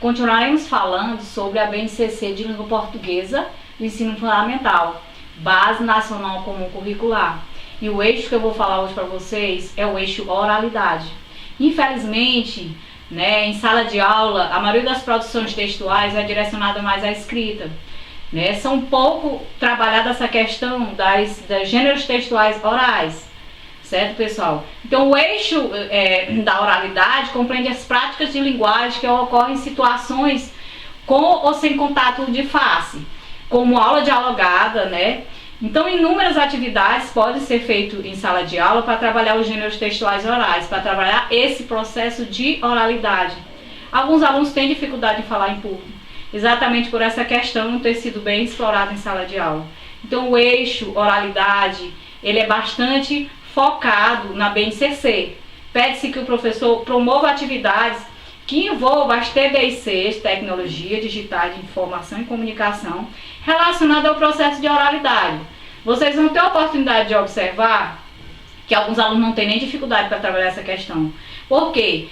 continuaremos falando sobre a BNCC de Língua Portuguesa do Ensino Fundamental, Base Nacional Comum Curricular. E o eixo que eu vou falar hoje para vocês é o eixo oralidade. Infelizmente, em sala de aula, a maioria das produções textuais é direcionada mais à escrita. São pouco trabalhada essa questão dos gêneros textuais orais, certo, pessoal? Então, o eixo da oralidade compreende as práticas de linguagem que ocorrem em situações com ou sem contato de face, como aula dialogada, Então, inúmeras atividades podem ser feitas em sala de aula para trabalhar os gêneros textuais orais, para trabalhar esse processo de oralidade. Alguns alunos têm dificuldade em falar em público, exatamente por essa questão não ter sido bem explorada em sala de aula. Então, o eixo oralidade, ele é bastante focado na BNCC. Pede-se que o professor promova atividades que envolvam as TDICs, Tecnologia Digital de Informação e Comunicação, relacionada ao processo de oralidade. Vocês vão ter a oportunidade de observar que alguns alunos não têm nem dificuldade para trabalhar essa questão. Por quê?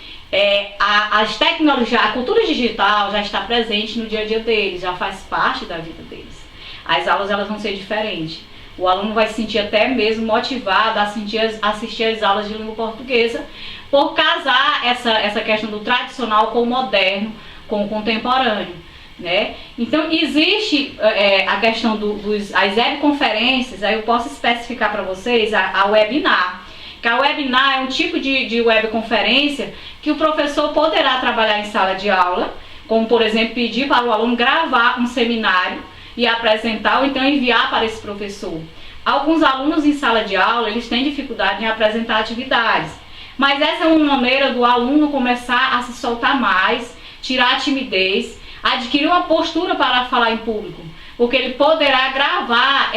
As tecnologias, a cultura digital já está presente no dia a dia deles, já faz parte da vida deles. As aulas elas vão ser diferentes. O aluno vai se sentir até mesmo motivado a assistir às aulas de língua portuguesa, por casar essa questão do tradicional com o moderno, com o contemporâneo. Então, existe a questão das webconferências, aí eu posso especificar para vocês a webinar. Que a webinar é um tipo de webconferência que o professor poderá trabalhar em sala de aula, como, por exemplo, pedir para o aluno gravar um seminário e apresentar, ou então enviar para esse professor. Alguns alunos em sala de aula, eles têm dificuldade em apresentar atividades, mas essa é uma maneira do aluno começar a se soltar mais, tirar a timidez, adquirir uma postura para falar em público, porque ele poderá gravar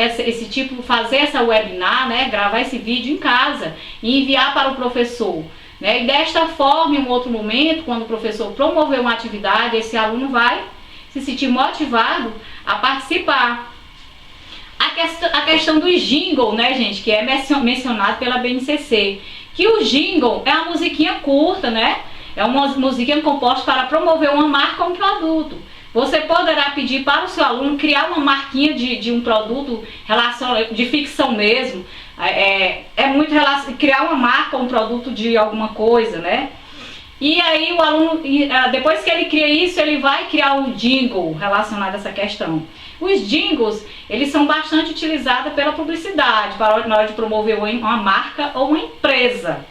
fazer essa webinar, gravar esse vídeo em casa e enviar para o professor. E desta forma, em um outro momento, quando o professor promover uma atividade, esse aluno vai se sentir motivado a participar. A questão do jingle, gente, que é mencionado pela BNCC, que o jingle é uma musiquinha curta, é uma musiquinha composta para promover uma marca ou um produto. Você poderá pedir para o seu aluno criar uma marquinha de um produto de ficção mesmo. Muito criar uma marca ou um produto de alguma coisa, E aí o aluno, depois que ele cria isso, ele vai criar um jingle relacionado a essa questão. Os jingles, eles são bastante utilizados pela publicidade, na hora de promover uma marca ou uma empresa.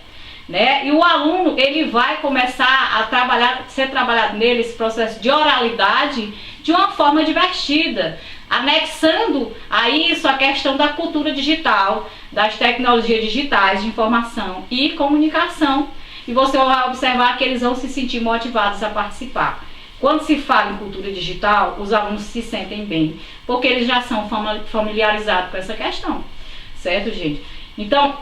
E o aluno, ele vai começar a ser trabalhado nele esse processo de oralidade de uma forma divertida, anexando a isso a questão da cultura digital, das tecnologias digitais de informação e comunicação. E você vai observar que eles vão se sentir motivados a participar. Quando se fala em cultura digital, os alunos se sentem bem, porque eles já são familiarizados com essa questão, certo, gente? Então,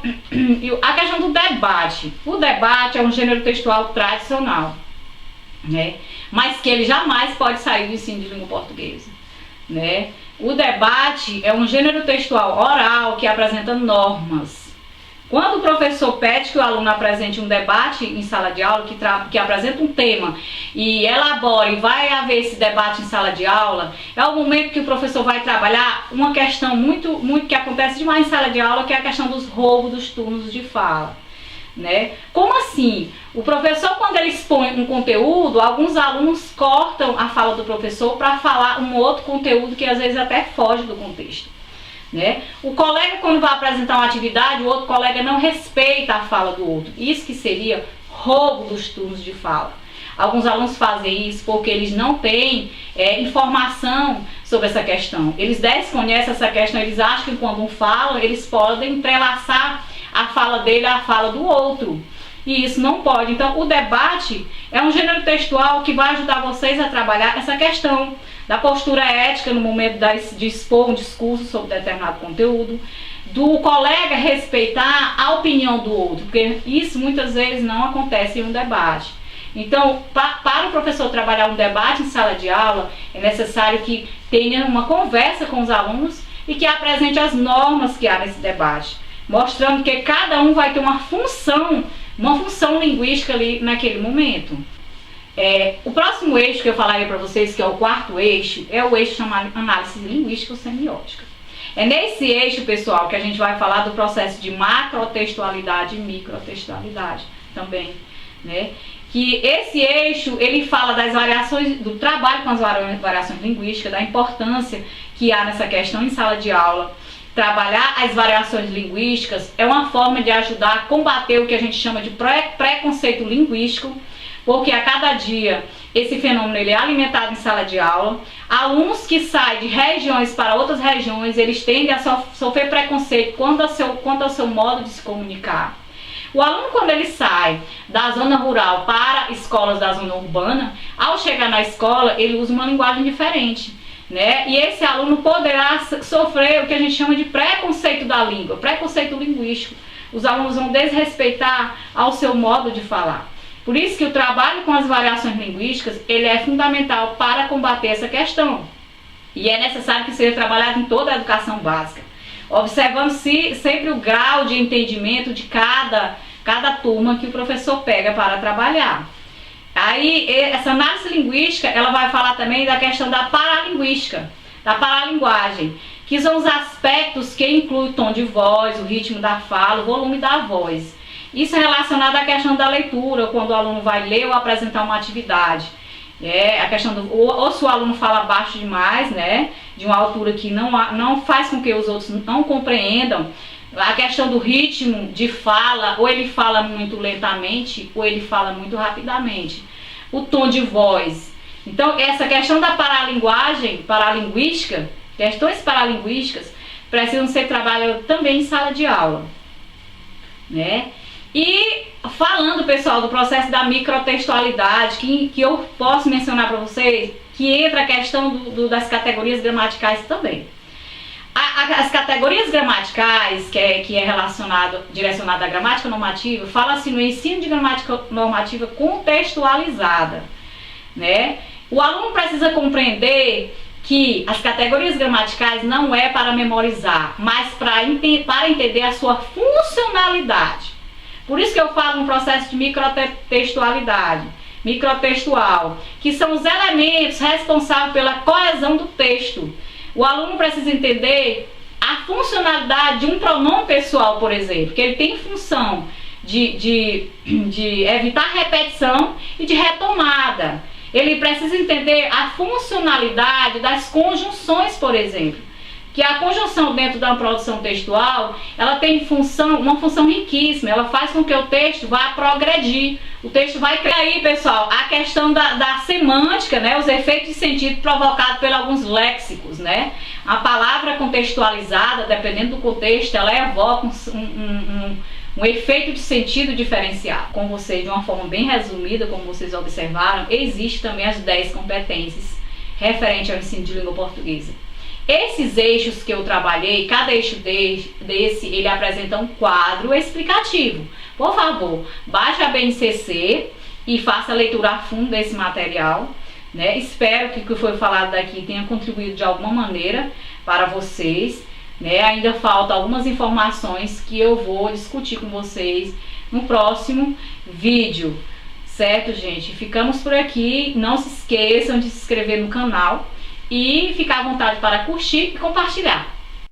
a questão do debate. O debate é um gênero textual tradicional, mas que ele jamais pode sair do ensino de língua portuguesa, O debate é um gênero textual oral que apresenta normas. Quando o professor pede que o aluno apresente um debate em sala de aula, que apresenta um tema e elabora e vai haver esse debate em sala de aula, é o momento que o professor vai trabalhar uma questão muito que acontece demais em sala de aula, que é a questão dos roubos dos turnos de fala. Como assim? O professor, quando ele expõe um conteúdo, alguns alunos cortam a fala do professor para falar um outro conteúdo que às vezes até foge do contexto. O colega, quando vai apresentar uma atividade, o outro colega não respeita a fala do outro. Isso que seria roubo dos turnos de fala. Alguns alunos fazem isso porque eles não têm informação sobre essa questão. Eles desconhecem essa questão, eles acham que quando um fala, eles podem entrelaçar a fala dele à fala do outro. E isso não pode. Então, o debate é um gênero textual que vai ajudar vocês a trabalhar essa questão da postura ética no momento de expor um discurso sobre determinado conteúdo, do colega respeitar a opinião do outro, porque isso muitas vezes não acontece em um debate. Então, para o professor trabalhar um debate em sala de aula, é necessário que tenha uma conversa com os alunos e que apresente as normas que há nesse debate, mostrando que cada um vai ter uma função linguística ali naquele momento. O próximo eixo que eu falarei para vocês, que é o quarto eixo, é o eixo chamado análise linguística ou semiótica. É nesse eixo, pessoal, que a gente vai falar do processo de macrotextualidade e microtextualidade também, né? Que esse eixo, ele fala das variações, do trabalho com as variações linguísticas, da importância que há nessa questão em sala de aula. Trabalhar as variações linguísticas é uma forma de ajudar a combater o que a gente chama de preconceito linguístico, porque a cada dia esse fenômeno ele é alimentado em sala de aula. Alunos que saem de regiões para outras regiões, eles tendem a sofrer preconceito quanto ao seu modo de se comunicar. O aluno, quando ele sai da zona rural para escolas da zona urbana, ao chegar na escola, ele usa uma linguagem diferente, né? E esse aluno poderá sofrer o que a gente chama de preconceito da língua, preconceito linguístico. Os alunos vão desrespeitar ao seu modo de falar. Por isso que o trabalho com as variações linguísticas, ele é fundamental para combater essa questão. E é necessário que seja trabalhado em toda a educação básica, observando sempre o grau de entendimento de cada turma que o professor pega para trabalhar. Aí, essa análise linguística, ela vai falar também da questão da paralinguística, da paralinguagem, que são os aspectos que incluem o tom de voz, o ritmo da fala, o volume da voz. Isso é relacionado à questão da leitura, quando o aluno vai ler ou apresentar uma atividade. A questão ou se o aluno fala baixo demais, né, de uma altura que não faz com que os outros não compreendam. A questão do ritmo de fala, ou ele fala muito lentamente, ou ele fala muito rapidamente. O tom de voz. Então, essa questão da paralinguística, questões paralinguísticas, precisam ser trabalhadas também em sala de aula, né? E falando, pessoal, do processo da microtextualidade, que eu posso mencionar para vocês, que entra a questão das categorias gramaticais também. As categorias gramaticais, que é direcionada à gramática normativa, fala-se no ensino de gramática normativa contextualizada, né? O aluno precisa compreender que as categorias gramaticais não é para memorizar, mas para entender a sua funcionalidade. Por isso que eu falo no processo de microtextualidade, microtextual, que são os elementos responsáveis pela coesão do texto. O aluno precisa entender a funcionalidade de um pronome pessoal, por exemplo, que ele tem função de evitar repetição e de retomada. Ele precisa entender a funcionalidade das conjunções, por exemplo. Que a conjunção dentro da produção textual, ela tem uma função riquíssima, ela faz com que o texto vá progredir, o texto vai criar. Aí, pessoal, a questão da semântica, né, os efeitos de sentido provocados por alguns léxicos, né? A palavra contextualizada, dependendo do contexto, ela evoca um efeito de sentido diferenciado. Com vocês, de uma forma bem resumida, como vocês observaram, existe também as 10 competências referentes ao ensino de língua portuguesa. Esses eixos que eu trabalhei, cada eixo desse, ele apresenta um quadro explicativo. Por favor, baixe a BNCC e faça a leitura a fundo desse material, né? Espero que o que foi falado daqui tenha contribuído de alguma maneira para vocês, né? Ainda faltam algumas informações que eu vou discutir com vocês no próximo vídeo, certo, gente? Ficamos por aqui, não se esqueçam de se inscrever no canal e ficar à vontade para curtir e compartilhar.